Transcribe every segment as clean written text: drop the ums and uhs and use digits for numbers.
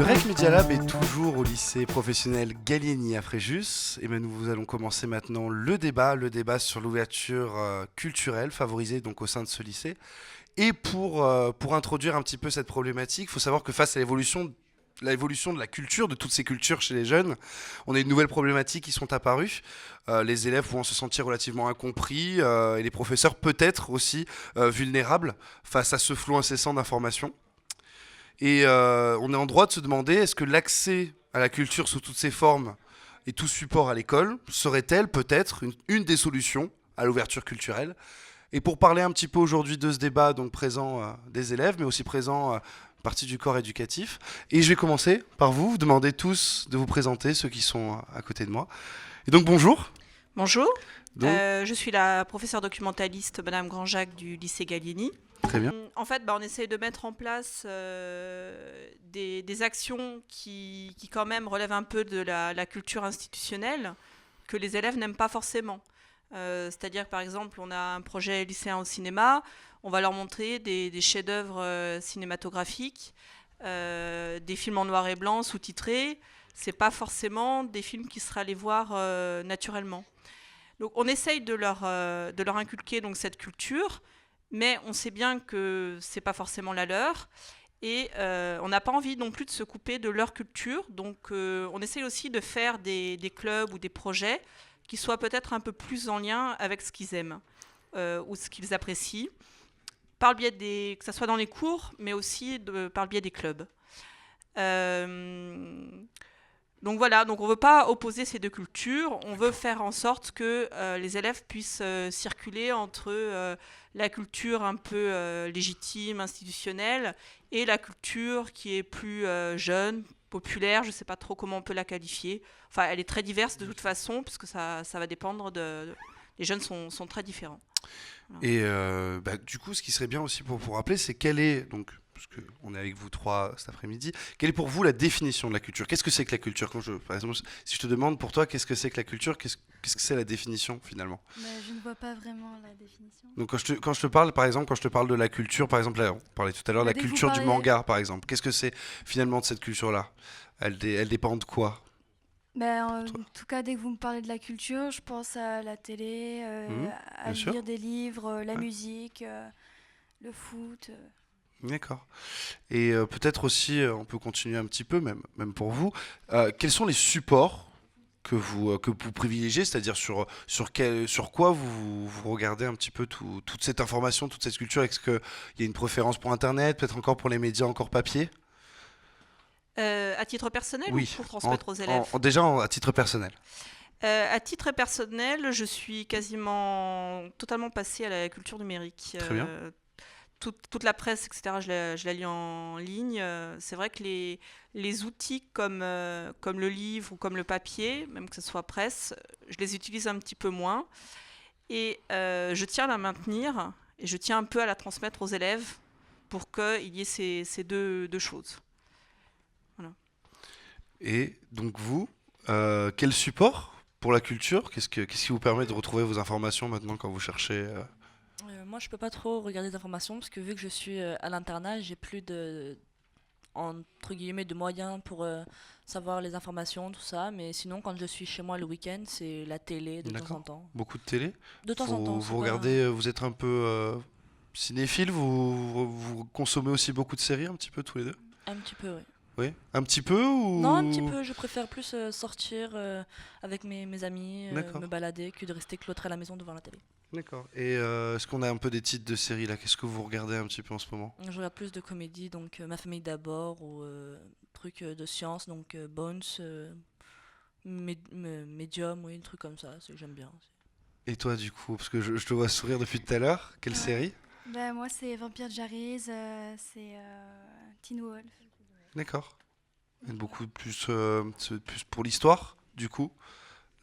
Rec Media Lab est toujours au lycée professionnel Gallieni à Fréjus. Et nous allons commencer maintenant le débat sur l'ouverture culturelle favorisée donc au sein de ce lycée. Et pour introduire un petit peu cette problématique, il faut savoir que face à l'évolution de la culture, de toutes ces cultures chez les jeunes, on a une nouvelle problématique qui sont apparues. Les élèves vont se sentir relativement incompris et les professeurs peut-être aussi vulnérables face à ce flot incessant d'informations. Et on est en droit de se demander, est-ce que l'accès à la culture sous toutes ses formes et tout support à l'école serait-elle peut-être une des solutions à l'ouverture culturelle? Et pour parler un petit peu aujourd'hui de ce débat, donc présent des élèves, mais aussi présent partie du corps éducatif. Et je vais commencer par vous demander tous de vous présenter, ceux qui sont à côté de moi. Et donc bonjour. Bonjour, Donc, je suis la professeure documentaliste Madame Grand-Jacques du lycée Gallieni. très bien. En fait, on essaye de mettre en place des actions qui quand même relèvent un peu de la culture institutionnelle que les élèves n'aiment pas forcément. C'est-à-dire, par exemple, on a un projet lycéen au cinéma, on va leur montrer des chefs-d'œuvre cinématographiques, des films en noir et blanc sous-titrés. C'est pas forcément des films qui seraient allés voir naturellement. Donc on essaye de leur inculquer donc cette culture, mais on sait bien que c'est pas forcément la leur. Et on n'a pas envie non plus de se couper de leur culture. Donc on essaye aussi de faire des clubs ou des projets qui soient peut-être un peu plus en lien avec ce qu'ils aiment ou ce qu'ils apprécient, par le biais que ce soit dans les cours, mais aussi par le biais des clubs. Euh, donc voilà, donc on ne veut pas opposer ces deux cultures, on veut faire en sorte que les élèves puissent circuler entre la culture un peu légitime, institutionnelle, et la culture qui est plus jeune, populaire, je ne sais pas trop comment on peut la qualifier. Enfin, elle est très diverse de toute façon, puisque ça va dépendre les jeunes sont très différents. Voilà. Et du coup, ce qui serait bien aussi pour rappeler, c'est quelle est, donc, parce qu'on est avec vous trois cet après-midi, quelle est pour vous la définition de la culture? Qu'est-ce que c'est que la culture? Par exemple, si je te demande pour toi, qu'est-ce que c'est que la culture, qu'est-ce que c'est la définition finalement? Je ne vois pas vraiment la définition. Donc quand je te parle, par exemple, quand je te parle de la culture, par exemple, là, on parlait tout à l'heure de la Dès que vous culture du parlez, manga, par exemple. Qu'est-ce que c'est finalement de cette culture-là? Elle dépend de quoi? en Toi. tout cas, dès que vous me parlez de la culture, je pense à la télé, Mhm, à bien sûr. lire des livres, la Ouais, musique, le foot. d'accord. Et peut-être aussi, on peut continuer un petit peu, même pour vous. Quels sont les supports que vous privilégiez, c'est-à-dire sur quoi vous regardez un petit peu toute cette information, toute cette culture? Est-ce qu'il y a une préférence pour Internet, peut-être encore pour les médias, encore papier? À titre personnel ou Oui, pour transmettre aux élèves? à titre personnel. À titre personnel, je suis quasiment totalement passée à la culture numérique. Très bien. Toute la presse, etc., je la lis en ligne. C'est vrai que les outils comme le livre ou comme le papier, même que ce soit presse, je les utilise un petit peu moins. Et je tiens à la maintenir et je tiens un peu à la transmettre aux élèves pour qu'il y ait ces deux choses. Voilà. Et donc vous, quel support pour la culture? Qu'est-ce qui vous permet de retrouver vos informations maintenant quand vous cherchez Moi, je peux pas trop regarder d'informations parce que vu que je suis à l'internat, j'ai plus de entre guillemets de moyens pour savoir les informations, tout ça. Mais sinon, quand je suis chez moi le week-end, c'est la télé de temps en D'accord. temps. Beaucoup de télé? De temps en temps, c'est Vous pas regardez, vous êtes un peu cinéphile, vous consommez aussi beaucoup de séries un petit peu tous les deux? un petit peu, oui. Oui. Un petit peu Non, un petit ou... peu. Je préfère plus sortir avec mes amis, D'accord. me balader que de rester cloîtré à la maison devant la télé. D'accord. Et est-ce qu'on a un peu des titres de séries là? Qu'est-ce que vous regardez un petit peu en ce moment? Je regarde plus de comédie, donc Ma famille d'abord ou trucs de science, donc Bones, Medium, oui, un truc comme ça, j'aime bien. Et toi du coup, parce que je te vois sourire depuis tout à l'heure, quelle Ouais. série? Moi, c'est Vampire Diaries, c'est Teen Wolf. D'accord. Et beaucoup plus, c'est plus pour l'histoire, du coup.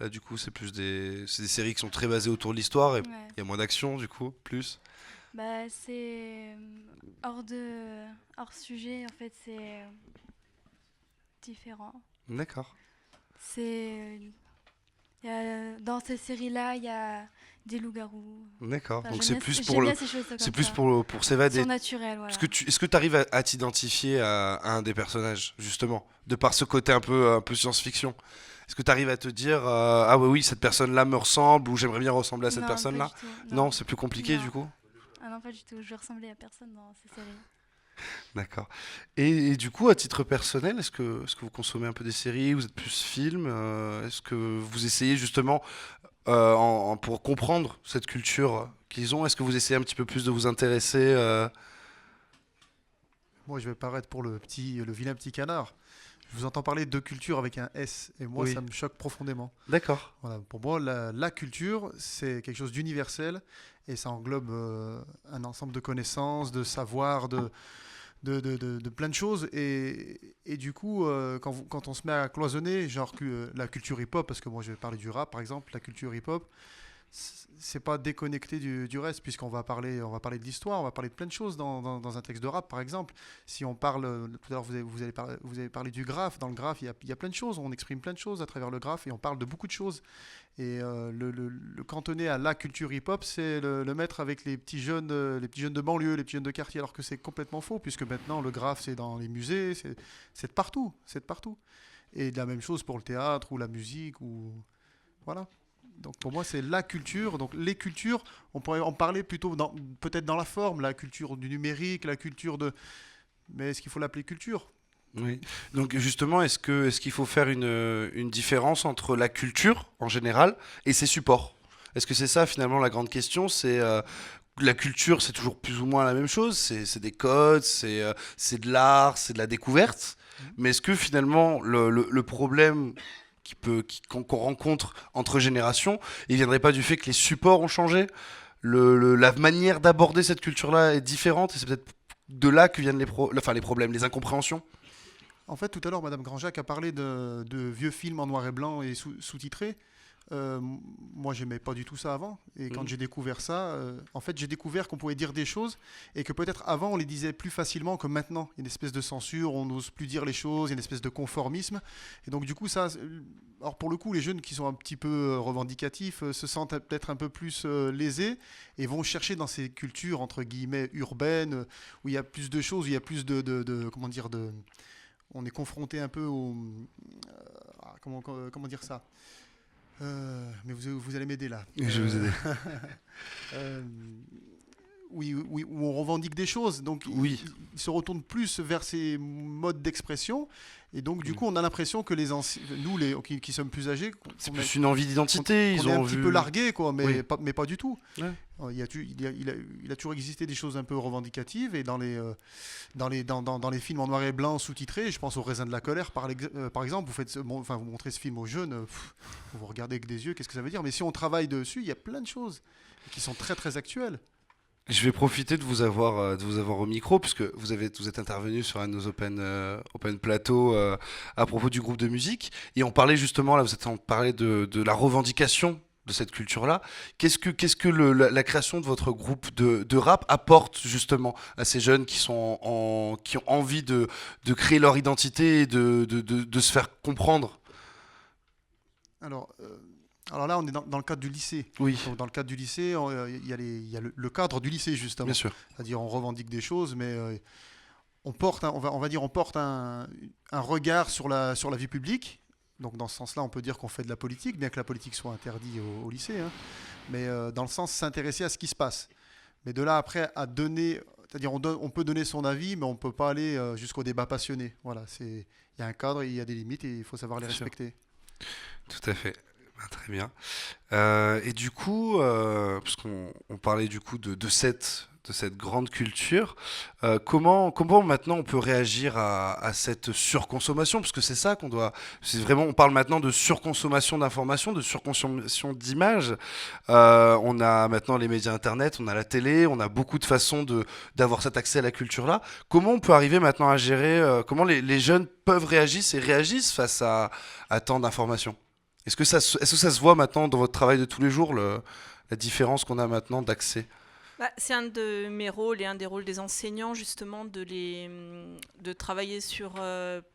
Là, du coup, c'est des séries qui sont très basées autour de l'histoire et Ouais. il y a moins d'action, du coup, plus. C'est hors sujet, en fait, c'est différent. D'accord. C'est Dans ces séries-là, il y a des loups-garous. D'accord. Enfin, Donc j'aime c'est bien, plus j'aime pour bien ces choses c'est comme plus ça. pour s'évader. Surnaturel, voilà. Est-ce que tu arrives à t'identifier à un des personnages, justement, de par ce côté un peu science-fiction? Est-ce que tu arrives à te dire ah oui, oui, cette personne-là me ressemble ou j'aimerais bien ressembler à cette Non, pas personne-là? du tout. Non, Non, c'est plus compliqué non. du coup? Ah non, pas du tout. Je ressemblais à personne dans ces séries. D'accord. Et du coup, à titre personnel, est-ce que vous consommez un peu des séries? Vous êtes plus film? Est-ce que vous essayez justement pour comprendre cette culture qu'ils ont? Est-ce que vous essayez un petit peu plus de vous intéresser Moi, je vais paraître pour le vilain petit canard. Je vous entends parler de culture avec un S, et moi, Oui. ça me choque profondément. D'accord. Voilà, pour moi, la culture, c'est quelque chose d'universel, et ça englobe un ensemble de connaissances, de savoirs, de plein de choses. Et du coup, quand on se met à cloisonner, genre la culture hip-hop, parce que moi, je vais parler du rap, par exemple, la culture hip-hop, c'est pas déconnecté du reste, puisqu'on va parler de l'histoire, on va parler de plein de choses dans un texte de rap, par exemple. Si on parle, tout à l'heure vous avez parlé du graphe. Dans le graphe, il y a plein de choses, on exprime plein de choses à travers le graphe, et on parle de beaucoup de choses. Et le cantonner à la culture hip-hop, c'est le mettre avec les petits jeunes de banlieue, les petits jeunes de quartier, alors que c'est complètement faux, puisque maintenant le graphe, c'est dans les musées, c'est de partout, c'est de partout. Et de la même chose pour le théâtre ou la musique, ou voilà. Donc pour moi, c'est la culture. Donc les cultures, on pourrait en parler plutôt peut-être dans la forme, la culture du numérique, la culture de... Mais est-ce qu'il faut l'appeler culture? Oui. Donc justement, est-ce qu'il faut faire une différence entre la culture en général et ses supports? Est-ce que c'est ça finalement la grande question? C'est la culture, c'est toujours plus ou moins la même chose. C'est des codes, c'est de l'art, c'est de la découverte. Mais est-ce que finalement le problème qu'on rencontre entre générations, il viendrait pas du fait que les supports ont changé? La manière d'aborder cette culture-là est différente et c'est peut-être de là que viennent les problèmes, les incompréhensions. En fait, tout à l'heure, Madame Grandjac a parlé de vieux films en noir et blanc et sous-titrés. Moi, j'aimais pas du tout ça avant. Et quand Mhm. j'ai découvert ça, en fait, j'ai découvert qu'on pouvait dire des choses et que peut-être avant, on les disait plus facilement que maintenant. Il y a une espèce de censure, on n'ose plus dire les choses, il y a une espèce de conformisme. Et donc, du coup, ça. Alors, pour le coup, les jeunes qui sont un petit peu revendicatifs se sentent peut-être un peu plus lésés et vont chercher dans ces cultures, entre guillemets, urbaines, où il y a plus de choses, où il y a plus comment dire, on est confronté un peu au. Comment dire ça? Mais vous allez m'aider là. Je vais vous aider. Euh, oui, oui, où on revendique des choses. Donc, Oui. il se retourne plus vers ces modes d'expression. Et donc, du Mm. coup, on a l'impression que nous, qui sommes plus âgés, C'est plus une envie d'identité. qu'on Ils est ont un petit vu. peu largués, quoi, mais, Oui. mais pas du tout. Ouais. Il a toujours existé des choses un peu revendicatives, et dans les films en noir et blanc sous-titrés, je pense au Raisin de la colère, par exemple, vous montrez ce film aux jeunes, vous regardez avec des yeux, qu'est-ce que ça veut dire? Mais si on travaille dessus, il y a plein de choses qui sont très très actuelles. Je vais profiter de vous avoir au micro, puisque vous êtes intervenu sur un de nos open plateaux à propos du groupe de musique, et on parlait justement, là, on parlait de la revendication de cette culture-là. Qu'est-ce que la création de votre groupe de rap apporte justement à ces jeunes qui ont envie de créer leur identité et de se faire comprendre? Alors, euh, alors là, on est dans le cadre du lycée. Oui, Donc, dans le cadre du lycée, il y a le cadre du lycée, justement. bien sûr. C'est-à-dire, on revendique des choses, mais on va dire, on porte un regard sur la vie publique. Donc, dans ce sens-là, on peut dire qu'on fait de la politique, bien que la politique soit interdite au lycée, hein. Mais dans le sens s'intéresser à ce qui se passe. Mais de là, après, à donner, c'est-à-dire, on peut donner son avis, mais on ne peut pas aller jusqu'au débat passionné. Voilà, il y a un cadre, il y a des limites, et il faut savoir les Bien sûr. respecter. Tout à fait. Ben, très bien. Et du coup, parce qu'on parlait du coup de cette grande culture, comment maintenant on peut réagir à cette surconsommation? Parce que c'est ça qu'on doit. C'est vraiment, on parle maintenant de surconsommation d'informations, de surconsommation d'images. On a maintenant les médias internet, on a la télé, on a beaucoup de façons d'avoir cet accès à la culture-là. Comment on peut arriver maintenant à gérer, comment les jeunes peuvent réagir et réagissent face à tant d'informations? Est-ce que ça se voit maintenant dans votre travail de tous les jours, la différence qu'on a maintenant d'accès? Bah, c'est un de mes rôles et un des rôles des enseignants, justement, de travailler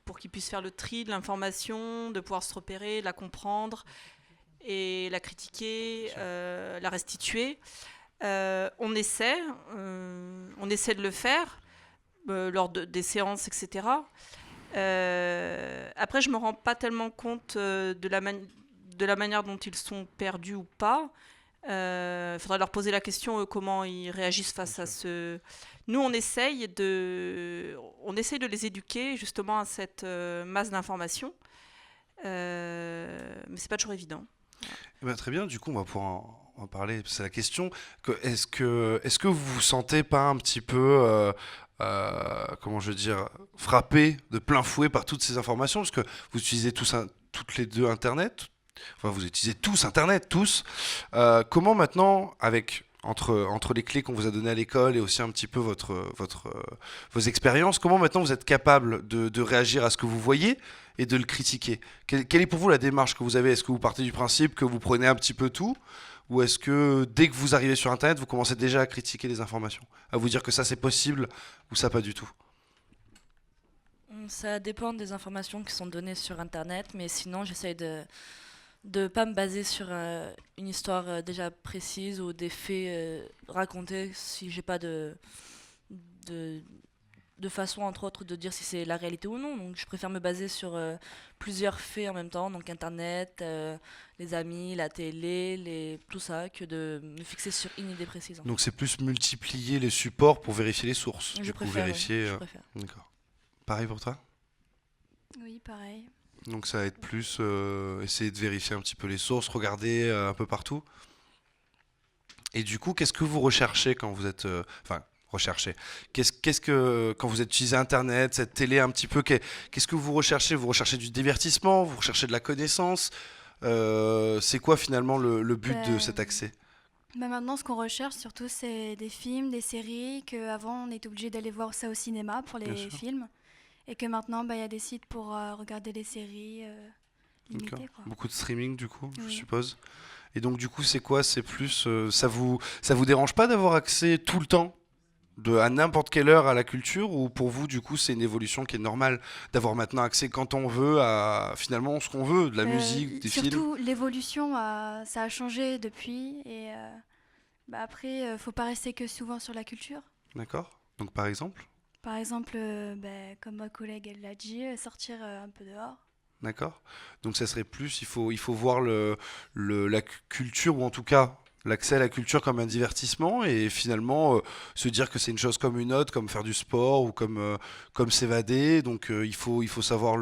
pour qu'ils puissent faire le tri de l'information, de pouvoir se repérer, de la comprendre. et la critiquer, Bien sûr. la restituer. On essaie de le faire lors des séances, etc. Après, je me rends pas tellement compte de la manière dont ils sont perdus ou pas. Il faudrait leur poser la question comment ils réagissent face à ce. Nous, on essaye de les éduquer justement à cette masse d'informations, mais c'est pas toujours évident. Eh ben, très bien, du coup, on va pouvoir en parler. C'est la question. Est-ce que vous vous sentez pas un petit peu, comment je veux dire, frappé de plein fouet par toutes ces informations? Parce que vous utilisez toutes les deux Internet. Enfin, vous utilisez tous Internet, tous. Comment maintenant, entre les clés qu'on vous a données à l'école et aussi un petit peu vos expériences, comment maintenant vous êtes capable de réagir à ce que vous voyez et de le critiquer? Quelle est pour vous la démarche que vous avez? Est-ce que vous partez du principe que vous prenez un petit peu tout? Ou est-ce que dès que vous arrivez sur Internet, vous commencez déjà à critiquer les informations? À vous dire que ça c'est possible ou ça pas du tout? Ça dépend des informations qui sont données sur Internet, mais sinon j'essaye de pas me baser sur une histoire déjà précise ou des faits racontés si j'ai pas de, de façon entre autres de dire si c'est la réalité ou non. Donc je préfère me baser sur plusieurs faits en même temps, donc Internet, les amis, la télé, tout ça, que de me fixer sur une idée précise. Donc c'est plus multiplier les supports pour vérifier les sources. Je Du coup, préfère, oui, vérifier. je préfère. D'accord. Pareil pour toi? Oui, pareil. Donc ça va être plus essayer de vérifier un petit peu les sources, regarder un peu partout. Et du coup, qu'est-ce que vous recherchez quand vous êtes... Enfin, recherchez. Qu'est-ce que... Quand vous utilisez Internet, cette télé un petit peu, qu'est-ce que vous recherchez? Vous recherchez du divertissement? Vous recherchez de la connaissance? C'est quoi finalement le but de cet accès? Bah maintenant, ce qu'on recherche surtout, c'est des films, des séries, qu'avant, on était obligé d'aller voir ça au cinéma pour Bien les sûr. films. Et que maintenant, bah, y a des sites pour regarder les séries D'accord. limitées, quoi. Beaucoup de streaming du coup, je Oui. suppose. Et donc du coup, c'est quoi? C'est plus... ça vous dérange pas d'avoir accès tout le temps à n'importe quelle heure à la culture, ou pour vous, du coup, c'est une évolution qui est normale d'avoir maintenant accès quand on veut à finalement ce qu'on veut, de la musique, des films? Surtout, l'évolution, ça a changé depuis. Et bah, après, faut pas rester que souvent sur la culture. D'accord. Donc par exemple? Par exemple, bah, comme ma collègue elle l'a dit, sortir un peu dehors. D'accord. Donc ça serait plus, il faut voir la culture, ou en tout cas l'accès à la culture comme un divertissement, et finalement se dire que c'est une chose comme une autre, comme faire du sport ou comme s'évader. Donc il faut savoir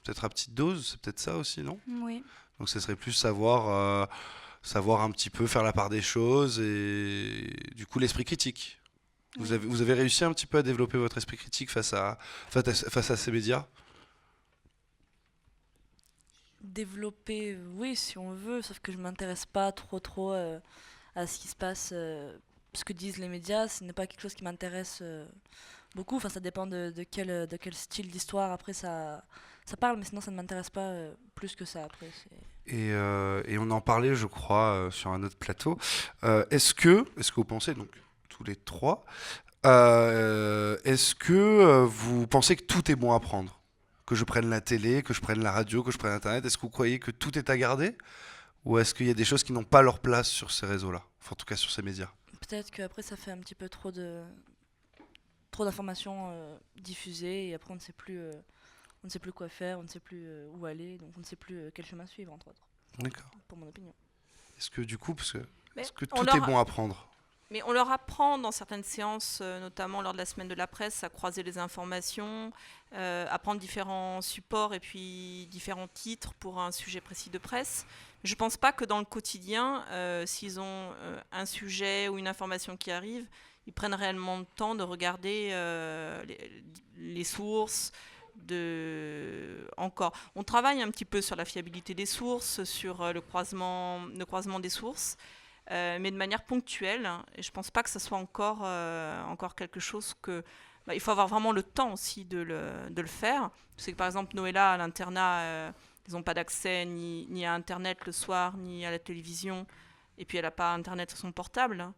peut-être à petite dose, c'est peut-être ça aussi, non? Oui. Donc ça serait plus savoir un petit peu faire la part des choses et du coup l'esprit critique. Oui. Vous avez réussi un petit peu à développer votre esprit critique face à ces médias? Développer, oui, si on veut, sauf que je m'intéresse pas trop à ce qui se passe, ce que disent les médias. Ce n'est pas quelque chose qui m'intéresse beaucoup. Enfin, ça dépend de quel style d'histoire après ça parle, mais sinon ça ne m'intéresse pas plus que ça après. Et on en parlait, je crois, sur un autre plateau. Est-ce que vous pensez, donc tous les trois, est-ce que vous pensez que tout est bon à prendre? Que je prenne la télé, que je prenne la radio, que je prenne Internet, est-ce que vous croyez que tout est à garder? Ou est-ce qu'il y a des choses qui n'ont pas leur place sur ces réseaux-là? Enfin, en tout cas, sur ces médias. Peut-être qu'après ça fait un petit peu trop d'informations diffusées et après on ne sait plus quoi faire, on ne sait plus où aller, donc on ne sait plus quel chemin suivre entre autres, D'accord. pour mon opinion. Est-ce que du coup, Mais est-ce que on tout est leur- bon à prendre? Mais on leur apprend dans certaines séances, notamment lors de la semaine de la presse, à croiser les informations, à prendre différents supports et puis différents titres pour un sujet précis de presse. Je ne pense pas que dans le quotidien, s'ils ont un sujet ou une information qui arrive, ils prennent réellement le temps de regarder les sources. Encore, on travaille un petit peu sur la fiabilité des sources, sur le croisement des sources. Mais de manière ponctuelle, hein, et je pense pas que ce soit encore quelque chose que... il faut avoir vraiment le temps aussi de le faire. Je sais que par exemple, Noëlla, à l'internat, ils n'ont pas d'accès ni à Internet le soir, ni à la télévision, et puis elle n'a pas Internet sur son portable.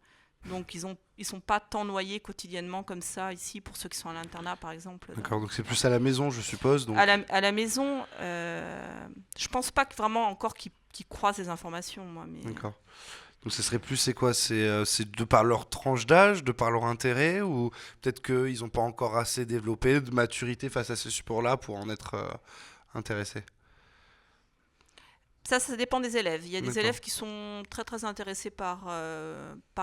Donc ils sont pas tant noyés quotidiennement comme ça ici pour ceux qui sont à l'internat par exemple. D'accord, donc c'est plus à la maison, je suppose. Donc... À la maison, je pense pas que vraiment encore qu'ils croisent les informations, moi. Mais... D'accord. Donc ce serait plus, c'est quoi? C'est de par leur tranche d'âge, de par leur intérêt, ou peut-être qu'ils n'ont pas encore assez développé de maturité face à ces supports-là pour en être intéressés. Ça dépend des élèves. Il y a des D'accord. élèves qui sont très très intéressés par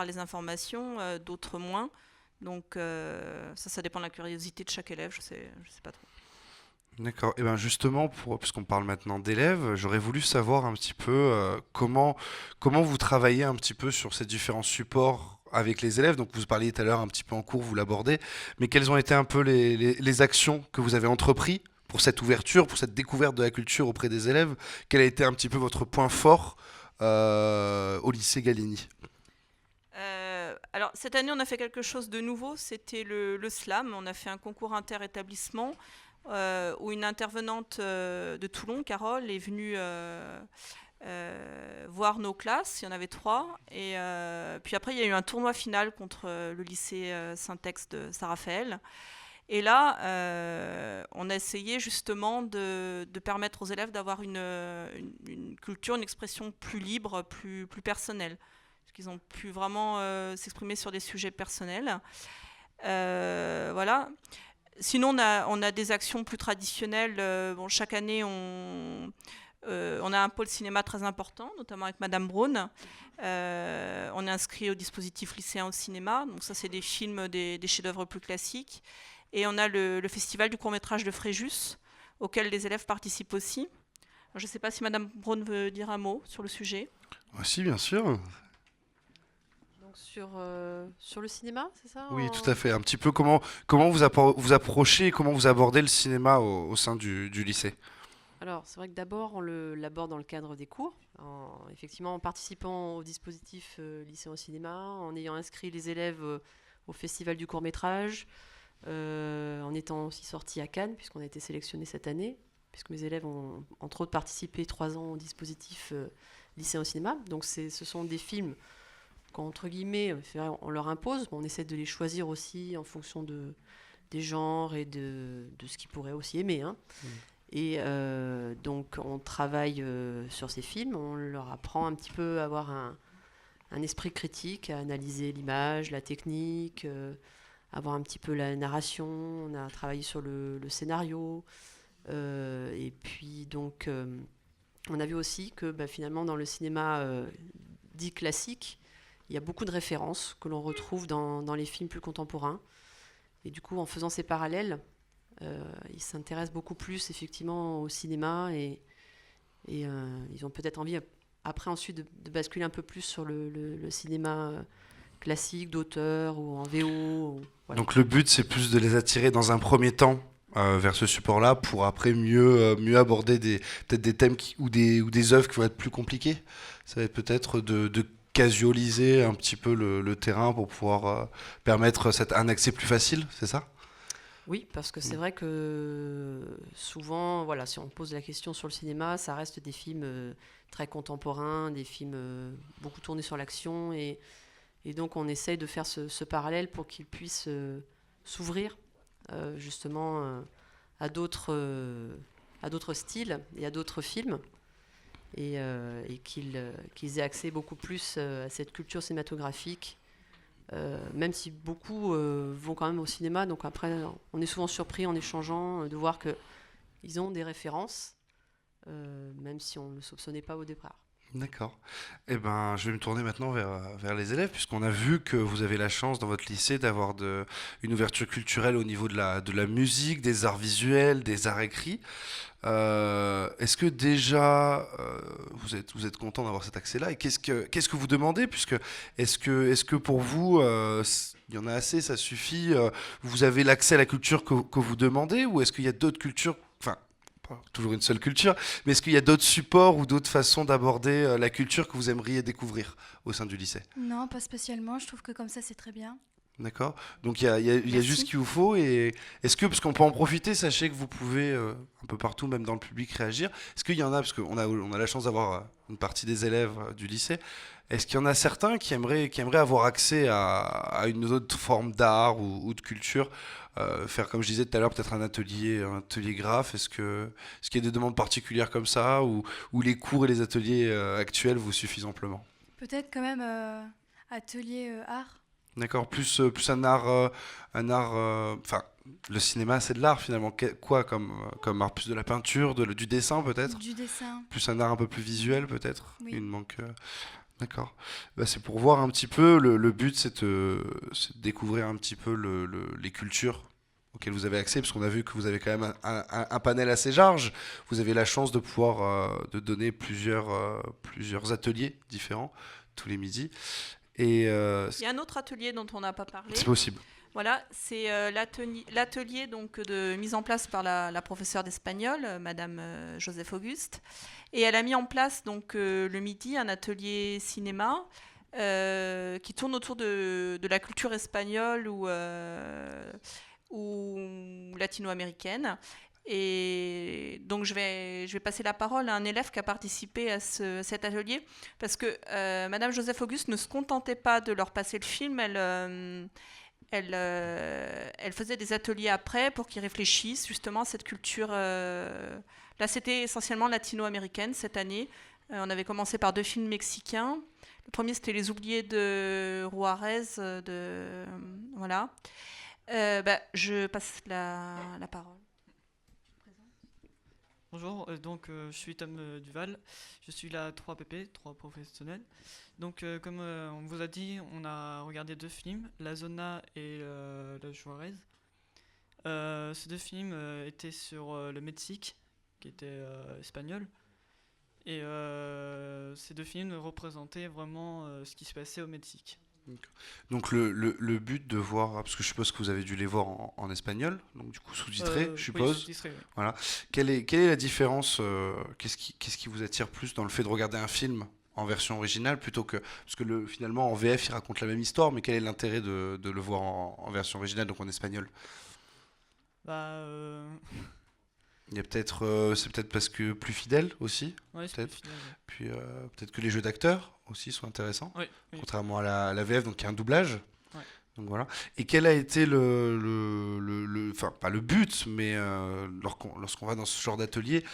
les informations, d'autres moins. Donc ça dépend de la curiosité de chaque élève, je sais pas trop. D'accord. Et bien justement, puisqu'on parle maintenant d'élèves, j'aurais voulu savoir un petit peu comment vous travaillez un petit peu sur ces différents supports avec les élèves. Donc vous parliez tout à l'heure un petit peu en cours, vous l'abordez, mais quelles ont été un peu les actions que vous avez entreprises pour cette ouverture, pour cette découverte de la culture auprès des élèves? Quel a été un petit peu votre point fort au lycée Gallieni? Alors cette année on a fait quelque chose de nouveau, c'était le slam. On a fait un concours inter-établissement où une intervenante de Toulon, Carole, est venue voir nos classes. Il y en avait 3. Et puis après, il y a eu un tournoi final contre le lycée Saint-Ex de Saint-Raphaël. Et là, on a essayé justement de permettre aux élèves d'avoir une culture, une expression plus libre, plus personnelle. Parce qu'ils ont pu vraiment s'exprimer sur des sujets personnels. Voilà. Sinon, on a des actions plus traditionnelles. Chaque année, on a un pôle cinéma très important, notamment avec Madame Braun. On est inscrit au dispositif lycéen au cinéma. Donc ça, c'est des films, des chefs-d'œuvre plus classiques. Et on a le festival du court-métrage de Fréjus, auquel les élèves participent aussi. Alors, je ne sais pas si Madame Braun veut dire un mot sur le sujet. Si, bien sûr. Donc sur le cinéma, c'est ça? Oui, tout à fait. Un petit peu comment vous approchez et comment vous abordez le cinéma au sein du lycée. Alors, c'est vrai que d'abord, on l'aborde dans le cadre des cours, effectivement en participant au dispositif lycéen au cinéma, en ayant inscrit les élèves au festival du court-métrage, en étant aussi sortis à Cannes, puisqu'on a été sélectionnés cette année, puisque mes élèves ont entre autres participé 3 ans au dispositif lycéen au cinéma. Donc ce sont des films qu'entre guillemets, on leur impose, mais on essaie de les choisir aussi en fonction des genres et de ce qu'ils pourraient aussi aimer. Hein. Et donc on travaille sur ces films, on leur apprend un petit peu à avoir un esprit critique, à analyser l'image, la technique, avoir un petit peu la narration. On a travaillé sur le scénario. Et puis donc on a vu aussi que finalement dans le cinéma dit classique, il y a beaucoup de références que l'on retrouve dans les films plus contemporains. Et du coup, en faisant ces parallèles, ils s'intéressent beaucoup plus effectivement au cinéma et ils ont peut-être envie après ensuite de basculer un peu plus sur le cinéma classique d'auteur ou en VO. Voilà. Donc le but, c'est plus de les attirer dans un premier temps vers ce support-là pour après mieux aborder peut-être des thèmes ou des œuvres qui vont être plus compliquées. Ça va être peut-être de casualiser un petit peu le terrain pour pouvoir permettre un accès plus facile, c'est ça ? Oui, parce que c'est vrai que souvent, voilà, si on pose la question sur le cinéma, ça reste des films très contemporains, des films beaucoup tournés sur l'action, et donc on essaye de faire ce parallèle pour qu'ils puissent s'ouvrir justement à d'autres styles et à d'autres films, et qu'ils aient accès beaucoup plus à cette culture cinématographique. Même si beaucoup vont quand même au cinéma, donc après on est souvent surpris en échangeant de voir qu'ils ont des références, même si on ne le soupçonnait pas au départ. D'accord. Eh ben, je vais me tourner maintenant vers les élèves, puisqu'on a vu que vous avez la chance dans votre lycée d'avoir une ouverture culturelle au niveau de la musique, des arts visuels, des arts écrits. Est-ce que déjà vous êtes content d'avoir cet accès-là, et qu'est-ce que vous demandez, puisque est-ce que pour vous il y en a assez, ça suffit, vous avez l'accès à la culture que vous demandez, ou est-ce qu'il y a d'autres cultures, enfin pas toujours une seule culture, mais est-ce qu'il y a d'autres supports ou d'autres façons d'aborder la culture que vous aimeriez découvrir au sein du lycée? Non, pas spécialement. Je trouve que comme ça, c'est très bien. D'accord. Donc il y a juste ce qu'il vous faut. Et est-ce que, parce qu'on peut en profiter, sachez que vous pouvez un peu partout, même dans le public, réagir. Est-ce qu'il y en a, parce qu'on a la chance d'avoir une partie des élèves du lycée, Est-ce qu'il y en a certains qui aimeraient avoir accès à une autre forme d'art ou de culture, faire comme je disais tout à l'heure, peut-être un atelier graphe. Est-ce qu'il y a des demandes particulières comme ça, ou les cours et les ateliers actuels vous suffisent amplement? Peut-être quand même atelier art. D'accord, plus un art, enfin, le cinéma c'est de l'art finalement. Quoi comme art? Plus de la peinture, du dessin peut-être? Du dessin. Plus un art un peu plus visuel peut-être? Oui. Il manque. D'accord. Bah, c'est pour voir un petit peu. Le but c'est de découvrir un petit peu les cultures auxquelles vous avez accès, parce qu'on a vu que vous avez quand même un panel assez large. Vous avez la chance de pouvoir de donner plusieurs ateliers différents tous les midis. Et Il y a un autre atelier dont on n'a pas parlé. c'est possible. Voilà, c'est l'atelier donc de mise en place par la professeure d'espagnol, Madame Joseph Auguste, et elle a mis en place donc le midi un atelier cinéma qui tourne autour de la culture espagnole ou latino-américaine. Et donc je vais passer la parole à un élève qui a participé à cet atelier, parce que Madame Joseph Auguste ne se contentait pas de leur passer le film, elle faisait des ateliers après pour qu'ils réfléchissent justement à cette culture. Là, c'était essentiellement latino-américaine cette année. On avait commencé par 2 films mexicains. Le premier, c'était Les Oubliés de Juarez. Voilà. Je passe la parole. Bonjour, je suis Tom Duval, je suis la 3PP, 3 professionnels. Donc comme on vous a dit, on a regardé 2 films, La Zona et La Juarez. Ces 2 films étaient sur le Mexique, qui était espagnol. Et ces 2 films représentaient vraiment ce qui se passait au Mexique. Donc le but de voir, parce que je suppose que vous avez dû les voir en espagnol, donc du coup sous-titré, je suppose. Oui, sous-titré, oui. Voilà. Quelle est la différence, qu'est-ce qui vous attire plus dans le fait de regarder un film en version originale plutôt que... Parce que finalement en VF il raconte la même histoire, mais quel est l'intérêt de le voir en version originale, donc en espagnol? Il y a c'est peut-être parce que plus fidèle aussi, Ouais, c'est peut-être. plus fidèle, ouais. Puis peut-être que les jeux d'acteurs aussi sont intéressants, Oui. contrairement à la VF, donc il y a un doublage. Ouais. Donc voilà. Et quel a été enfin pas le but, mais lorsqu'on va dans ce genre d'atelier,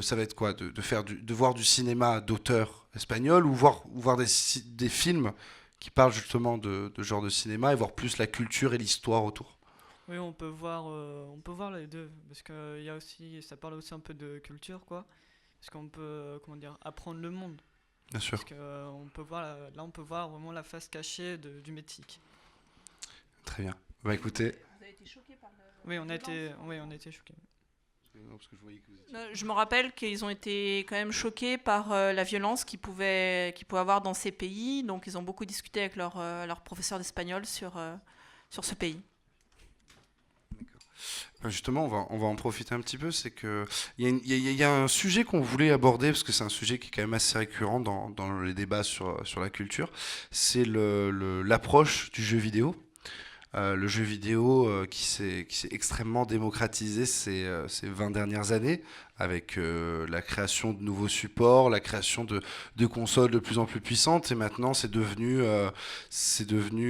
ça va être quoi? De voir du cinéma d'auteur espagnol, ou voir des films qui parlent justement de ce genre de cinéma, et voir plus la culture et l'histoire autour. Oui, on peut voir les deux, parce que ça parle aussi un peu de culture, quoi. Parce qu'on peut, apprendre le monde. Bien sûr. Parce que on peut voir vraiment la face cachée du Mexique. Très bien. Bah écoutez. Vous avez été choqués par Oui, on a été choqués. Je me rappelle qu'ils ont été quand même choqués par la violence qu'ils pouvaient avoir dans ces pays. Donc ils ont beaucoup discuté avec leur professeur d'espagnol sur ce pays. Justement, on va en profiter un petit peu. C'est que il y a un sujet qu'on voulait aborder, parce que c'est un sujet qui est quand même assez récurrent dans les débats sur la culture. C'est l'approche du jeu vidéo. Le jeu vidéo qui s'est extrêmement démocratisé ces 20 dernières années, avec la création de nouveaux supports, la création de consoles de plus en plus puissantes, et maintenant c'est devenu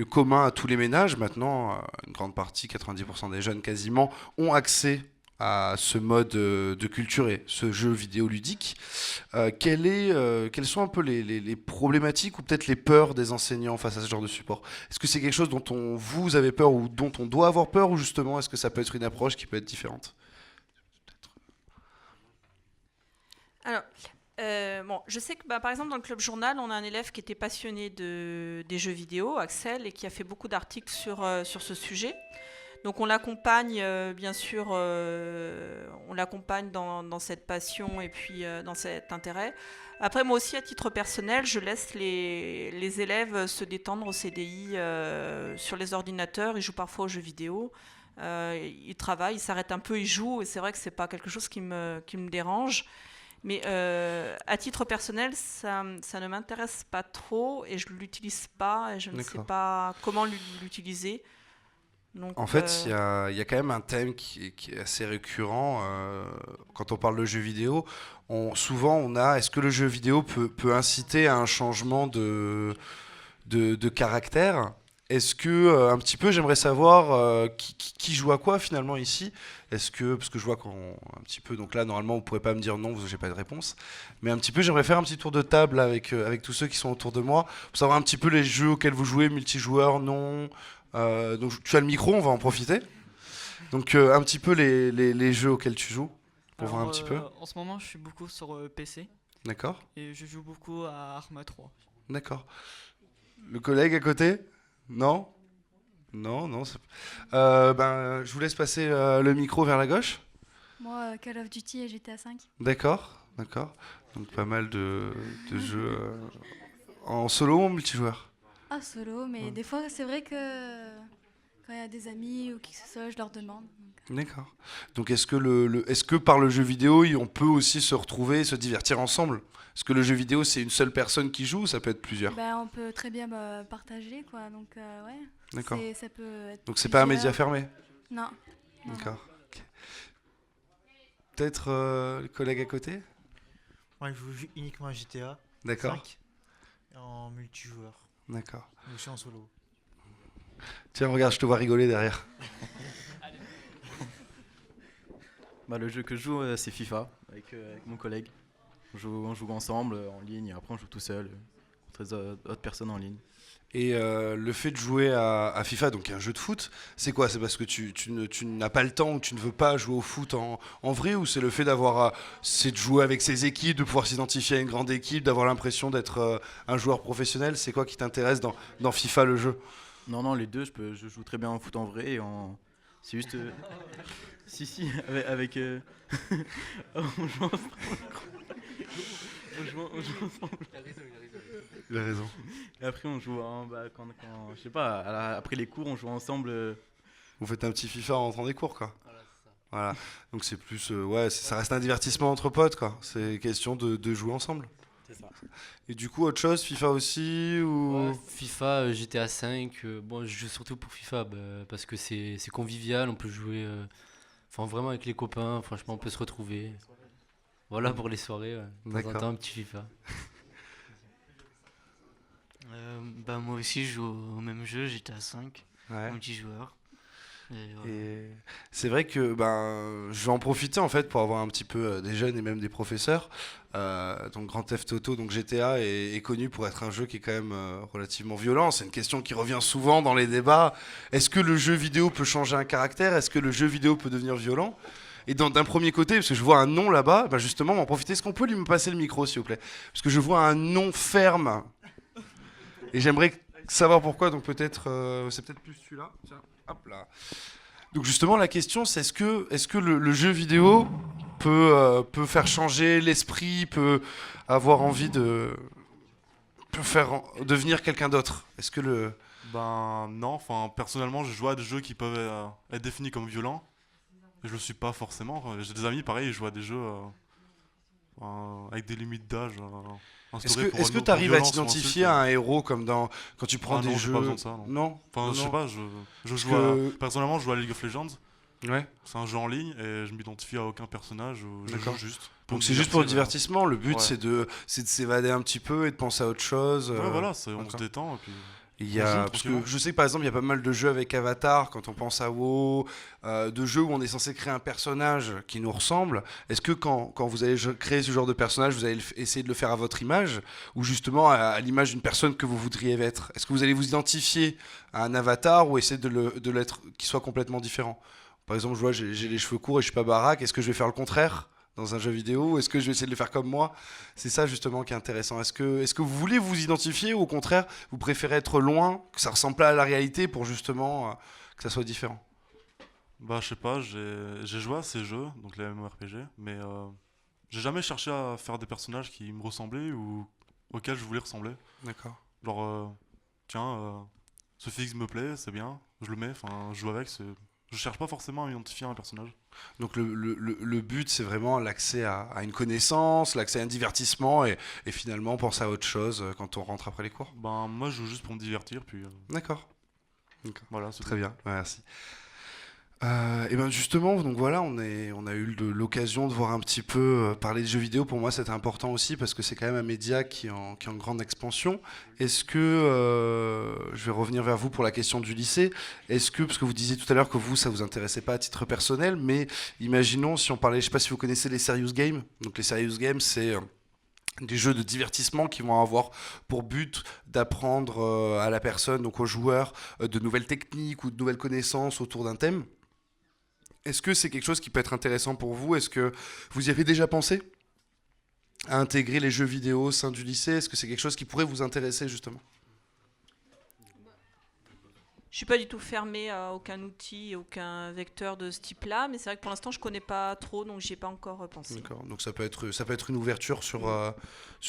commun à tous les ménages. Maintenant, une grande partie, 90% des jeunes quasiment, ont accès à ce mode de culture et ce jeu vidéo ludique. Quelles sont un peu les problématiques, ou peut-être les peurs des enseignants face à ce genre de support? Est-ce que c'est quelque chose dont vous avez peur, ou dont on doit avoir peur, ou justement est-ce que ça peut être une approche qui peut être différente? Alors, je sais que par exemple dans le Club Journal, on a un élève qui était passionné des jeux vidéo, Axel, et qui a fait beaucoup d'articles sur ce sujet. Donc on l'accompagne, bien sûr, on l'accompagne dans cette passion et puis dans cet intérêt. Après, moi aussi, à titre personnel, je laisse les élèves se détendre au CDI sur les ordinateurs. Ils jouent parfois aux jeux vidéo. Ils travaillent, ils s'arrêtent un peu, ils jouent. Et c'est vrai que c'est pas quelque chose qui me dérange. Mais à titre personnel, ça ne m'intéresse pas trop et je ne l'utilise pas et je ne sais pas comment l'utiliser. Donc, En fait, il y a quand même un thème qui est assez récurrent quand on parle de jeux vidéo. Souvent, on a est-ce que le jeu vidéo peut inciter à un changement de caractère? Est-ce que, un petit peu, j'aimerais savoir qui joue à quoi finalement ici? Est-ce que, parce que je vois un petit peu, donc là, normalement, vous pourrez pas me dire non, parce que j'ai pas de réponse. Mais un petit peu, j'aimerais faire un petit tour de table avec tous ceux qui sont autour de moi, pour savoir un petit peu les jeux auxquels vous jouez, multijoueurs, non. Donc tu as le micro, on va en profiter. Donc un petit peu les jeux auxquels tu joues, pour voir un petit peu. En ce moment, je suis beaucoup sur PC D'accord, et je joue beaucoup à Arma 3. d'accord. Le collègue à côté? Non? Non, non. Ben, je vous laisse passer le micro vers la gauche. Moi, Call of Duty et GTA 5. D'accord, d'accord. Donc pas mal de jeux en solo ou en multijoueur. Ah, solo, mais Ouais. des fois, c'est vrai que quand il y a des amis ou qui que ce soit, je leur demande. D'accord. Donc est-ce que est-ce que par le jeu vidéo, on peut aussi se retrouver, se divertir ensemble? Est-ce que le jeu vidéo, c'est une seule personne qui joue ou ça peut être plusieurs? Ben, on peut très bien partager, quoi. Donc, ouais. D'accord. Ça peut être Donc c'est pas un média plusieurs. fermé? Non. Non, D'accord. Ok. Peut-être le collègue à côté? Moi, je joue uniquement à GTA D'accord. 5 en multijoueur. D'accord. Mais je suis en solo. Tiens, regarde, je te vois rigoler derrière. Bah, le jeu que je joue, c'est FIFA avec mon collègue. On joue ensemble en ligne et après on joue tout seul contre les autres personnes en ligne. Et le fait de jouer à FIFA, donc un jeu de foot, c'est quoi? C'est parce que tu n'as pas le temps ou tu ne veux pas jouer au foot en vrai, ou c'est le fait c'est de jouer avec ses équipes, de pouvoir s'identifier à une grande équipe, d'avoir l'impression d'être un joueur professionnel? C'est quoi qui t'intéresse dans FIFA le jeu? Non, non, les deux, je joue très bien au foot en vrai. C'est juste. Si, on joue ensemble. On joue ensemble. Il a raison. Et après, on joue je sais pas, après les cours, on joue ensemble. Vous faites un petit FIFA en rentrant des cours, quoi. Voilà. Donc c'est plus, ouais, ça reste un divertissement entre potes, quoi. C'est question de jouer ensemble. C'est ça. Et du coup, autre chose, FIFA aussi ou... Ouais, FIFA, GTA 5, bon, je joue surtout pour FIFA parce que c'est convivial, on peut jouer enfin, vraiment avec les copains, franchement, on peut se retrouver. Voilà pour les soirées, ouais. De temps en D'accord. temps, un petit FIFA. Bah moi aussi je joue au même jeu, GTA 5, Ouais. multijoueur. Et voilà. Et c'est vrai que je vais en profiter en fait pour avoir un petit peu des jeunes et même des professeurs. Donc Grand Theft Auto, donc GTA est connu pour être un jeu qui est quand même relativement violent. C'est une question qui revient souvent dans les débats. Est-ce que le jeu vidéo peut changer un caractère? Est-ce que le jeu vidéo peut devenir violent? Et d'un premier côté, parce que je vois un nom là-bas, justement, on va en profiter. Est-ce qu'on peut lui me passer le micro, s'il vous plaît? Parce que je vois un nom ferme. Et j'aimerais savoir pourquoi, donc peut-être, c'est peut-être plus celui-là. Tiens, hop là. Donc justement, la question, c'est est-ce que le jeu vidéo peut faire changer l'esprit, peut avoir envie peut faire devenir quelqu'un d'autre? Est-ce que Ben non, enfin personnellement je joue à des jeux qui peuvent être définis comme violents. Et je le suis pas forcément. Enfin, j'ai des amis pareil, ils jouent à des jeux avec des limites d'âge instaurées pour est-ce que pour tu arrives à violence ou t'identifier insulte. à un héros comme quand tu prends Ah des non, j'ai jeux? pas besoin de ça, non. Non. Enfin, Non, je sais non. pas, je joue personnellement, je joue à League of Legends. Ouais. C'est un jeu en ligne et je m'identifie à aucun personnage. Je D'accord. joue juste. Donc c'est juste pour le divertir, divertissement. Le but ouais. c'est de s'évader un petit peu et de penser à autre chose. Ouais, voilà, on se d'accord. détend. Et puis Il y on a, joue parce que tranquillement. je sais que par exemple il y a pas mal de jeux avec Avatar quand on pense à WoW, de jeux où on est censé créer un personnage qui nous ressemble. Est-ce que quand vous allez créer ce genre de personnage, vous allez essayer de le faire à votre image ou justement à l'image d'une personne que vous voudriez être? Est-ce que vous allez vous identifier à un avatar ou essayer de l'être qui soit complètement différent? Par exemple, je vois j'ai les cheveux courts et je suis pas baraque. Est-ce que je vais faire le contraire dans un jeu vidéo? Est-ce que je vais essayer de le faire comme moi? C'est ça justement qui est intéressant. Est-ce que vous voulez vous identifier ou au contraire vous préférez être loin, que ça ressemble pas à la réalité pour justement que ça soit différent? Bah je sais pas, j'ai joué à ces jeux, donc les MMORPG, mais j'ai jamais cherché à faire des personnages qui me ressemblaient ou auxquels je voulais ressembler. D'accord. Genre, tiens, ce fixe me plaît, c'est bien, je le mets, enfin je joue avec, je cherche pas forcément à m'identifier à un personnage. Donc le but c'est vraiment l'accès à une connaissance, l'accès à un divertissement et finalement penser à autre chose quand on rentre après les cours. Ben moi je joue juste pour me divertir, puis D'accord. D'accord. Voilà, c'est Très tout. bien, ouais, merci. Et ben justement, donc voilà, on a eu l'occasion de voir un petit peu parler de jeux vidéo. Pour moi, c'était important aussi parce que c'est quand même un média qui est en grande expansion. Est-ce que, je vais revenir vers vous pour la question du lycée, est-ce que, parce que vous disiez tout à l'heure que vous, ça vous intéressait pas à titre personnel, mais imaginons si on parlait, je sais pas si vous connaissez les serious games. Donc les serious games, c'est des jeux de divertissement qui vont avoir pour but d'apprendre à la personne, donc aux joueurs, de nouvelles techniques ou de nouvelles connaissances autour d'un thème. Est-ce que c'est quelque chose qui peut être intéressant pour vous? Est-ce que vous y avez déjà pensé à intégrer les jeux vidéo au sein du lycée? Est-ce que c'est quelque chose qui pourrait vous intéresser justement? Je suis pas du tout fermée à aucun outil, aucun vecteur de ce type-là, mais c'est vrai que pour l'instant je connais pas trop, donc j'y ai pas encore pensé. D'accord, donc ça peut être une ouverture sur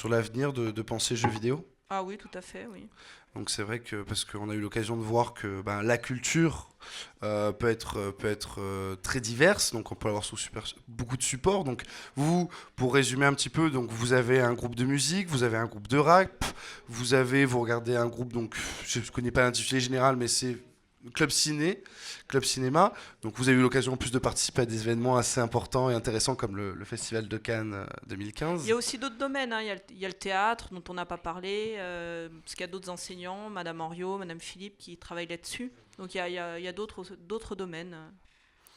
l'avenir de penser jeux vidéo? Ah oui, tout à fait, oui. Donc c'est vrai que, parce qu'on a eu l'occasion de voir que la culture peut être très diverse, donc on peut avoir sous beaucoup de supports. Donc vous, pour résumer un petit peu, donc vous avez un groupe de musique, vous avez un groupe de rap, vous regardez un groupe, donc je ne connais pas l'intitulé général, mais c'est Club Cinéma. Donc vous avez eu l'occasion en plus de participer à des événements assez importants et intéressants comme le Festival de Cannes 2015. Il y a aussi d'autres domaines, hein. Il y a le théâtre dont on n'a pas parlé, parce qu'il y a d'autres enseignants, Madame Henriot, Madame Philippe, qui travaillent là-dessus. Donc il y a d'autres domaines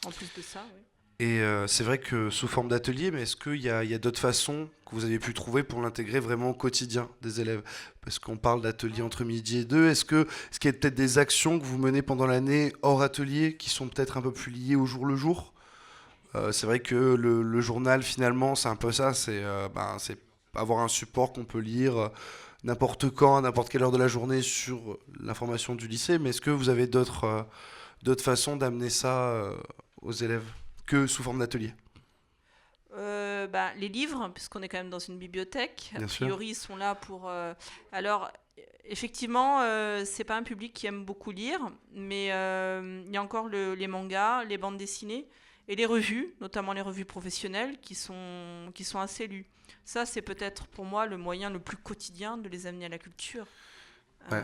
en plus de ça. Oui. Et c'est vrai que sous forme d'atelier, mais est-ce qu'il y a d'autres façons que vous avez pu trouver pour l'intégrer vraiment au quotidien des élèves? Parce qu'on parle d'atelier entre midi et deux. Est-ce qu'il y a peut-être des actions que vous menez pendant l'année hors atelier qui sont peut-être un peu plus liées au jour le jour? C'est vrai que le journal, finalement, c'est un peu ça. C'est avoir un support qu'on peut lire n'importe quand, à n'importe quelle heure de la journée sur l'information du lycée. Mais est-ce que vous avez d'autres façons d'amener ça aux élèves que sous forme d'atelier? Les livres, puisqu'on est quand même dans une bibliothèque, Bien a sûr. priori ils sont là pour... Alors, effectivement, c'est pas un public qui aime beaucoup lire, mais il y a encore les mangas, les bandes dessinées et les revues, notamment les revues professionnelles, qui sont assez lues. Ça, c'est peut-être pour moi le moyen le plus quotidien de les amener à la culture. Ouais.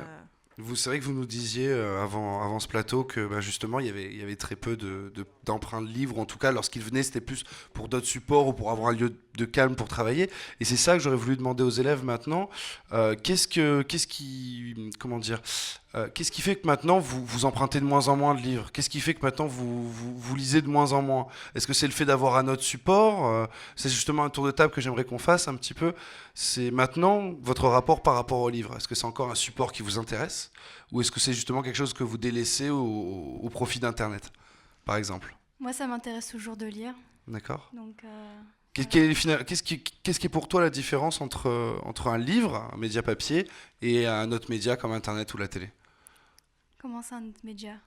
C'est vrai que vous nous disiez avant ce plateau que justement il y avait très peu d'emprunts de livres, en tout cas lorsqu'ils venaient c'était plus pour d'autres supports ou pour avoir un lieu de calme pour travailler. Et c'est ça que j'aurais voulu demander aux élèves maintenant. Qu'est-ce qui fait que maintenant vous empruntez de moins en moins de livres? Qu'est-ce qui fait que maintenant vous lisez de moins en moins? Est-ce que c'est le fait d'avoir un autre support? C'est justement un tour de table que j'aimerais qu'on fasse un petit peu. C'est maintenant votre rapport par rapport au livre. Est-ce que c'est encore un support qui vous intéresse? Ou est-ce que c'est justement quelque chose que vous délaissez au profit d'Internet, par exemple? Moi, ça m'intéresse toujours de lire. D'accord. Donc, Qu'est-ce qui est pour toi la différence entre un livre, un média papier, et un autre média comme Internet ou la télé? comment ça, un autre média?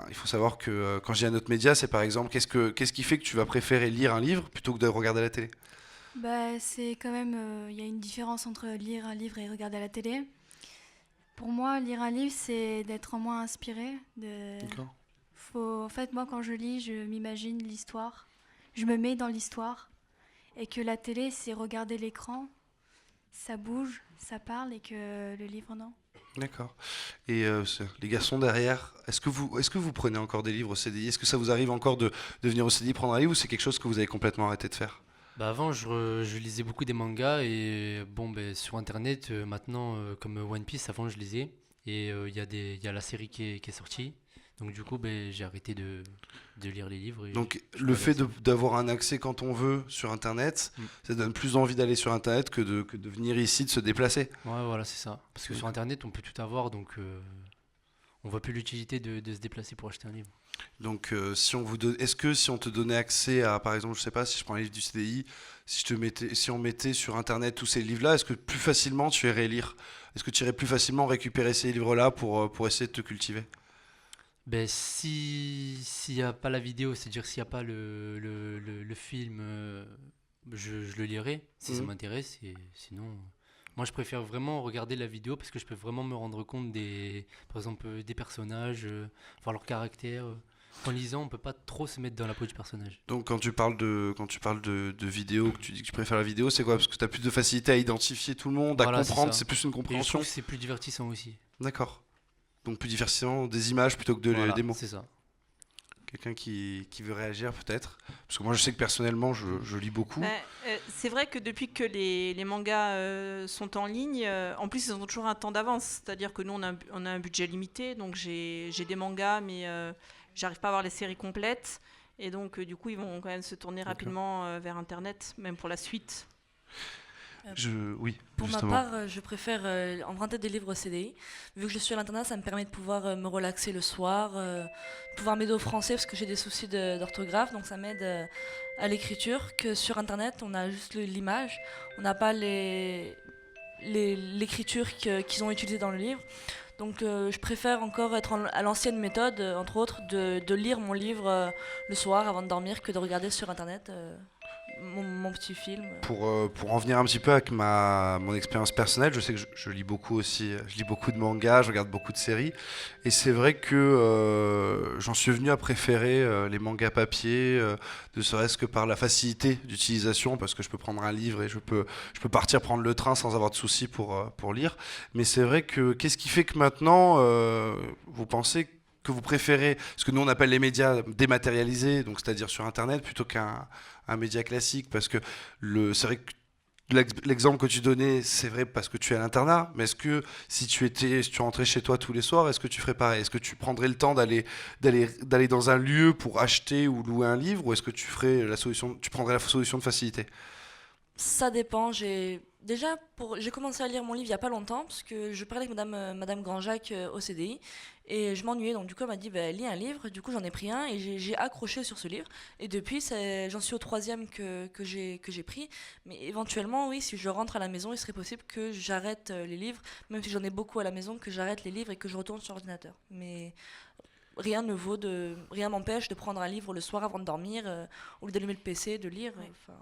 Il faut savoir que quand je dis un autre média, c'est par exemple, qu'est-ce qui fait que tu vas préférer lire un livre plutôt que de regarder la télé? C'est quand même... Il y a une différence entre lire un livre et regarder la télé. Pour moi, lire un livre, c'est d'être en moins inspiré. D'accord. En fait, moi, quand je lis, je m'imagine l'histoire. Je me mets dans l'histoire. Et que la télé, c'est regarder l'écran, ça bouge, ça parle, et que le livre, non. D'accord. Et les garçons derrière, est-ce que vous prenez encore des livres au CDI? Est-ce que ça vous arrive encore de venir au CDI prendre un livre, ou c'est quelque chose que vous avez complètement arrêté de faire? Avant, je lisais beaucoup des mangas et sur internet, maintenant, comme One Piece, avant je lisais. Et il y a la série qui est sortie. Donc du coup, j'ai arrêté de lire les livres. Donc le fait d'avoir un accès quand on veut sur Internet, ça donne plus envie d'aller sur Internet que de venir ici, de se déplacer. Ouais, voilà, c'est ça. Parce que sur Internet, on peut tout avoir, donc on voit plus l'utilité de se déplacer pour acheter un livre. Donc est-ce que si on te donnait accès à, par exemple, je sais pas, si je prends un livre du CDI, si on mettait sur Internet tous ces livres-là, est-ce que plus facilement tu irais lire? Est-ce que tu irais plus facilement récupérer ces livres-là pour essayer de te cultiver? S'il n'y a pas la vidéo, c'est-à-dire s'il n'y a pas le film, je le lirai si ça m'intéresse. Et sinon, moi je préfère vraiment regarder la vidéo parce que je peux vraiment me rendre compte par exemple, des personnages, voir leur caractère. En lisant, on peut pas trop se mettre dans la peau du personnage. Donc quand tu parles de vidéo, que tu dis que tu préfères la vidéo, c'est quoi? Parce que tu as plus de facilité à identifier tout le monde, à comprendre, c'est plus une compréhension. Et je trouve que c'est plus divertissant aussi. D'accord. donc plus difficilement des images plutôt que Voilà, des mots. c'est ça. Quelqu'un qui veut réagir peut-être? Parce que moi je sais que personnellement je lis beaucoup. C'est vrai que depuis que les mangas sont en ligne, en plus ils ont toujours un temps d'avance. C'est-à-dire que nous on a un budget limité, donc j'ai des mangas, mais j'arrive pas à voir les séries complètes. Et donc du coup ils vont quand même se tourner rapidement vers Internet, même pour la suite. Oui, Pour justement. ma part, je préfère emprunter des livres CDI. Vu que je suis à l'internat, ça me permet de pouvoir me relaxer le soir, pouvoir m'aider au français parce que j'ai des soucis d'orthographe, donc ça m'aide à l'écriture. Que sur Internet, on a juste l'image, on n'a pas l'écriture qu'ils ont utilisée dans le livre. Donc je préfère encore être à l'ancienne méthode, entre autres, de lire mon livre le soir avant de dormir que de regarder sur Internet mon petit film. Pour en venir un petit peu avec mon expérience personnelle, je sais que je lis beaucoup aussi, je lis beaucoup de mangas, je regarde beaucoup de séries, et c'est vrai que j'en suis venu à préférer les mangas papier, ne serait-ce que par la facilité d'utilisation, parce que je peux prendre un livre et je peux partir prendre le train sans avoir de soucis pour lire. Mais c'est vrai que qu'est-ce qui fait que maintenant, vous pensez que vous préférez ce que nous on appelle les médias dématérialisés, donc c'est-à-dire sur Internet, plutôt qu'un média classique, parce que c'est vrai que l'exemple que tu donnais, c'est vrai parce que tu es à l'internat, mais est-ce que si tu rentrais chez toi tous les soirs, est-ce que tu ferais pareil? Est-ce que tu prendrais le temps d'aller dans un lieu pour acheter ou louer un livre, ou est-ce que tu prendrais la solution de facilité? Ça dépend. J'ai commencé à lire mon livre il y a pas longtemps parce que je parlais avec Madame Grandjacques au CDI et je m'ennuyais, donc du coup elle m'a dit lis un livre. Du coup j'en ai pris un et j'ai accroché sur ce livre, et depuis j'en suis au 3e que j'ai pris. Mais éventuellement oui, si je rentre à la maison, il serait possible que j'arrête les livres, même si j'en ai beaucoup à la maison, que j'arrête les livres et que je retourne sur l'ordinateur. Mais rien m'empêche de prendre un livre le soir avant de dormir, ou d'allumer le PC, de lire. Enfin,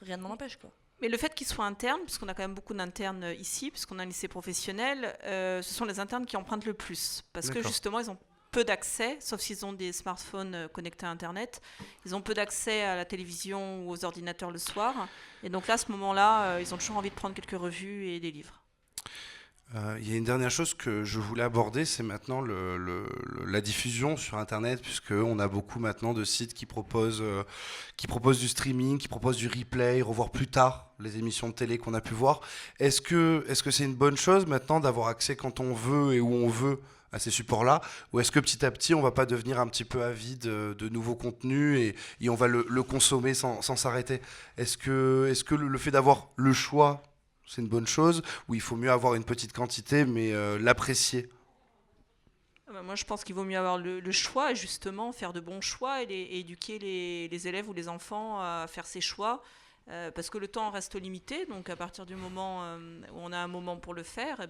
rien ne m'en empêche, quoi. Mais le fait qu'ils soient internes, puisqu'on a quand même beaucoup d'internes ici, puisqu'on a un lycée professionnel, ce sont les internes qui empruntent le plus. Parce que justement, ils ont peu d'accès, sauf s'ils ont des smartphones connectés à Internet. Ils ont peu d'accès à la télévision ou aux ordinateurs le soir. Et donc là, à ce moment-là, ils ont toujours envie de prendre quelques revues et des livres. Il y a une dernière chose que je voulais aborder, c'est maintenant la diffusion sur Internet, puisqu'on a beaucoup maintenant de sites qui proposent du streaming, qui proposent du replay, revoir plus tard les émissions de télé qu'on a pu voir. Est-ce que c'est une bonne chose maintenant d'avoir accès quand on veut et où on veut à ces supports-là, ou est-ce que petit à petit on va pas devenir un petit peu avide de nouveaux contenus et on va le consommer sans s'arrêter? Est-ce que le fait d'avoir le choix, c'est une bonne chose, ou il faut mieux avoir une petite quantité, mais l'apprécier? Moi, je pense qu'il vaut mieux avoir le choix, et justement, faire de bons choix et éduquer les élèves ou les enfants à faire ces choix, parce que le temps reste limité, donc à partir du moment où on a un moment pour le faire,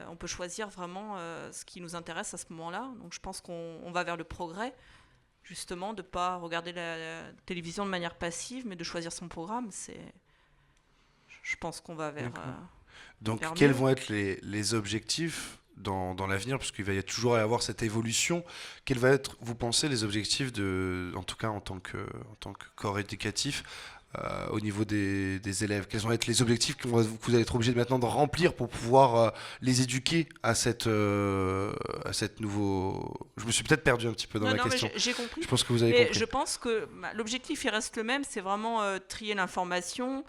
on peut choisir vraiment ce qui nous intéresse à ce moment-là. Donc je pense qu'on va vers le progrès, justement, de ne pas regarder la télévision de manière passive, mais de choisir son programme. Je pense qu'on va vers... Donc vers quels mieux. vont être les objectifs dans l'avenir, parce qu'il va y toujours y avoir cette évolution? Quels vont être, vous pensez, les objectifs, en tout cas en tant que corps éducatif, au niveau des élèves? Quels vont être les objectifs que vous allez être obligé maintenant de remplir pour pouvoir les éduquer à cette nouveau... Je me suis peut-être perdu un petit peu dans la question. J'ai compris. Je pense que vous avez compris. Je pense que l'objectif, il reste le même, c'est vraiment trier l'information,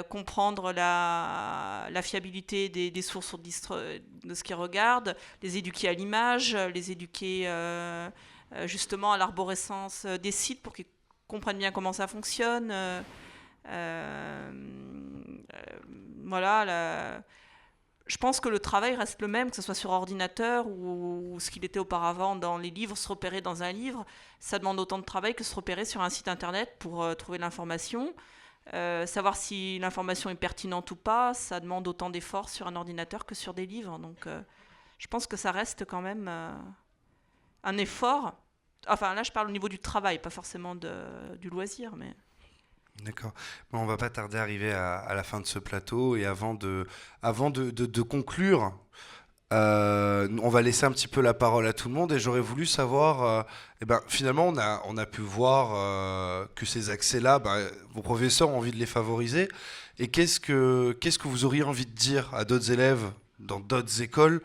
comprendre la fiabilité des sources de ce qu'ils regardent, les éduquer à l'image, les éduquer justement à l'arborescence des sites pour qu'ils comprennent bien comment ça fonctionne. Voilà. Je pense que le travail reste le même, que ce soit sur ordinateur ou ce qu'il était auparavant dans les livres, se repérer dans un livre. Ça demande autant de travail que se repérer sur un site internet pour trouver l'information. Savoir si l'information est pertinente ou pas, ça demande autant d'efforts sur un ordinateur que sur des livres. Donc je pense que ça reste quand même un effort. Enfin là je parle au niveau du travail, pas forcément du loisir. Mais... D'accord. Bon, on va pas tarder à arriver à la fin de ce plateau, et avant de conclure, on va laisser un petit peu la parole à tout le monde, et j'aurais voulu savoir, finalement on a pu voir que ces accès-là, vos professeurs ont envie de les favoriser, et qu'est-ce que vous auriez envie de dire à d'autres élèves dans d'autres écoles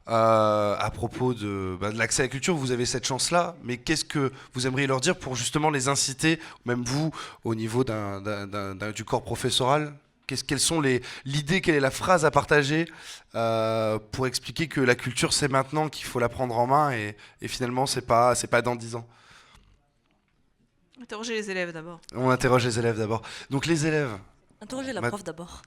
à propos de l'accès à la culture. Vous avez cette chance-là, mais qu'est-ce que vous aimeriez leur dire pour justement les inciter, même vous, au niveau du corps professoral? Quelles sont l'idée, quelle est la phrase à partager pour expliquer que la culture c'est maintenant, qu'il faut la prendre en main et finalement c'est pas dans 10 ans? Interrogez les élèves d'abord. On interroge les élèves d'abord. Donc les élèves. Interrogez la prof d'abord.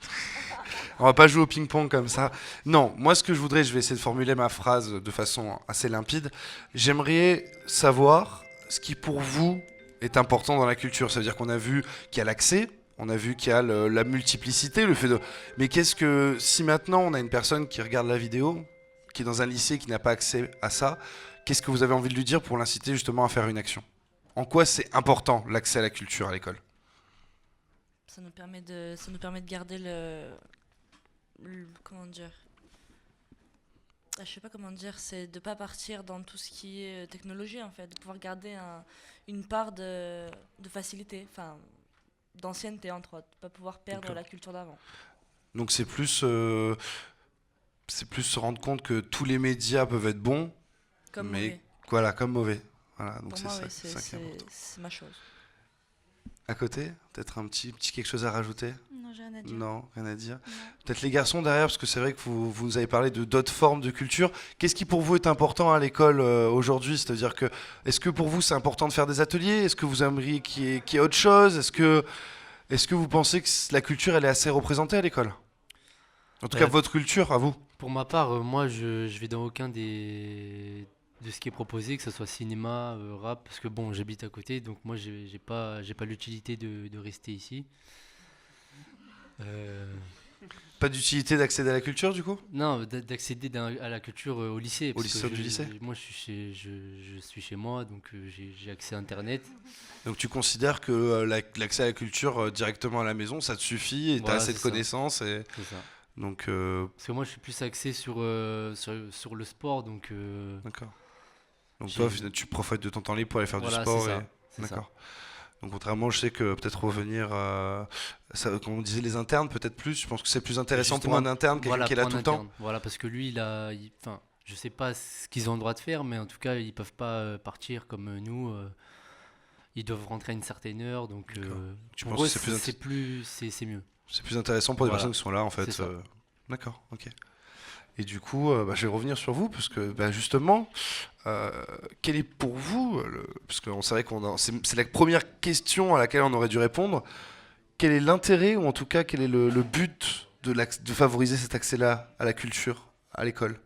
On va pas jouer au ping-pong comme ça. Non, moi ce que je voudrais, je vais essayer de formuler ma phrase de façon assez limpide. J'aimerais savoir ce qui pour vous est important dans la culture. Ça veut dire qu'on a vu qu'il y a l'accès, on a vu qu'il y a la multiplicité, le fait de... Mais qu'est-ce que, si maintenant on a une personne qui regarde la vidéo, qui est dans un lycée, qui n'a pas accès à ça, qu'est-ce que vous avez envie de lui dire pour l'inciter justement à faire une action? En quoi c'est important l'accès à la culture à l'école? Ça nous permet de garder comment dire, je sais pas comment dire, c'est de pas partir dans tout ce qui est technologie en fait, de pouvoir garder une part de facilité, enfin d'ancienneté entre autres, pas pouvoir perdre la culture d'avant. Donc c'est plus se rendre compte que tous les médias peuvent être bons, comme mais mauvais. Voilà, comme mauvais. Voilà, donc pour c'est moi, ça, oui, c'est c'est ma chose. À côté, peut-être un petit quelque chose à rajouter? Non, j'ai rien à dire. Non, rien à dire. Non. Peut-être les garçons derrière, parce que c'est vrai que vous nous avez parlé de d'autres formes de culture. Qu'est-ce qui pour vous est important à l'école aujourd'hui? C'est-à-dire que, est-ce que pour vous c'est important de faire des ateliers? Est-ce que vous aimeriez qu'il y ait autre chose? Est-ce que vous pensez que la culture elle est assez représentée à l'école? En tout cas, votre culture, à vous. Pour ma part, moi je vais dans aucun de ce qui est proposé, que ce soit cinéma, rap, parce que bon, j'habite à côté, donc moi j'ai pas l'utilité de rester ici. Pas d'utilité d'accéder à la culture du coup? Non, d'accéder à la culture au lycée. Au lycée du lycée? Moi je suis chez moi, donc j'ai accès à Internet. Donc tu considères que l'accès à la culture directement à la maison, ça te suffit et tu as assez de connaissances et... C'est ça. Donc, parce que moi je suis plus axé sur le sport, donc... D'accord. Donc toi, tu profites de ton temps libre pour aller faire du sport. D'accord. Donc contrairement, je sais que peut-être revenir, comme on disait, les internes, peut-être plus. Je pense que c'est plus intéressant justement, pour un interne, quelqu'un qui est là tout le temps. Voilà, parce que lui, enfin, je sais pas ce qu'ils ont le droit de faire, mais en tout cas, ils peuvent pas partir comme nous. Ils doivent rentrer à une certaine heure, donc tu penses que c'est mieux. C'est plus intéressant pour les personnes qui sont là, en fait. D'accord, ok. Et du coup, je vais revenir sur vous, parce que justement, quel est pour vous, parce que c'est vrai c'est la première question à laquelle on aurait dû répondre, quel est l'intérêt, ou en tout cas, quel est le but de favoriser cet accès-là à la culture, à l'école?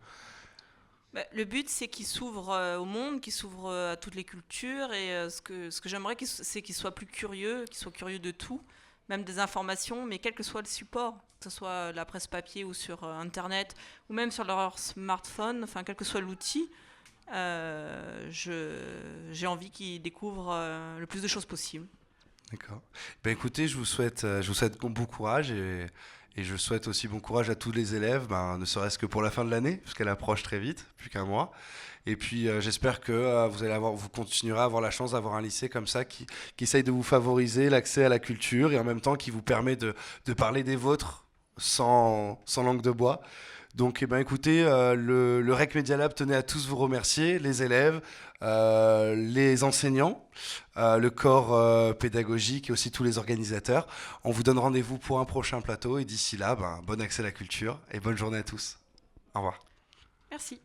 Le but, c'est qu'il s'ouvre au monde, qu'il s'ouvre à toutes les cultures, et ce que j'aimerais, c'est qu'il soit plus curieux, qu'il soit curieux de tout, même des informations, mais quel que soit le support, que ce soit la presse papier ou sur Internet, ou même sur leur smartphone, enfin quel que soit l'outil, j'ai envie qu'ils découvrent le plus de choses possible. D'accord. Écoutez, je vous souhaite bon courage et je souhaite aussi bon courage à tous les élèves, ne serait-ce que pour la fin de l'année, puisqu'elle approche très vite, plus qu'un mois. Et puis j'espère que vous continuerez à avoir la chance d'avoir un lycée comme ça qui essaye de vous favoriser l'accès à la culture et en même temps qui vous permet de parler des vôtres sans langue de bois. Donc écoutez, le REC Media Lab tenait à tous vous remercier, les élèves, les enseignants, le corps pédagogique et aussi tous les organisateurs. On vous donne rendez-vous pour un prochain plateau et d'ici là, bon accès à la culture et bonne journée à tous. Au revoir. Merci.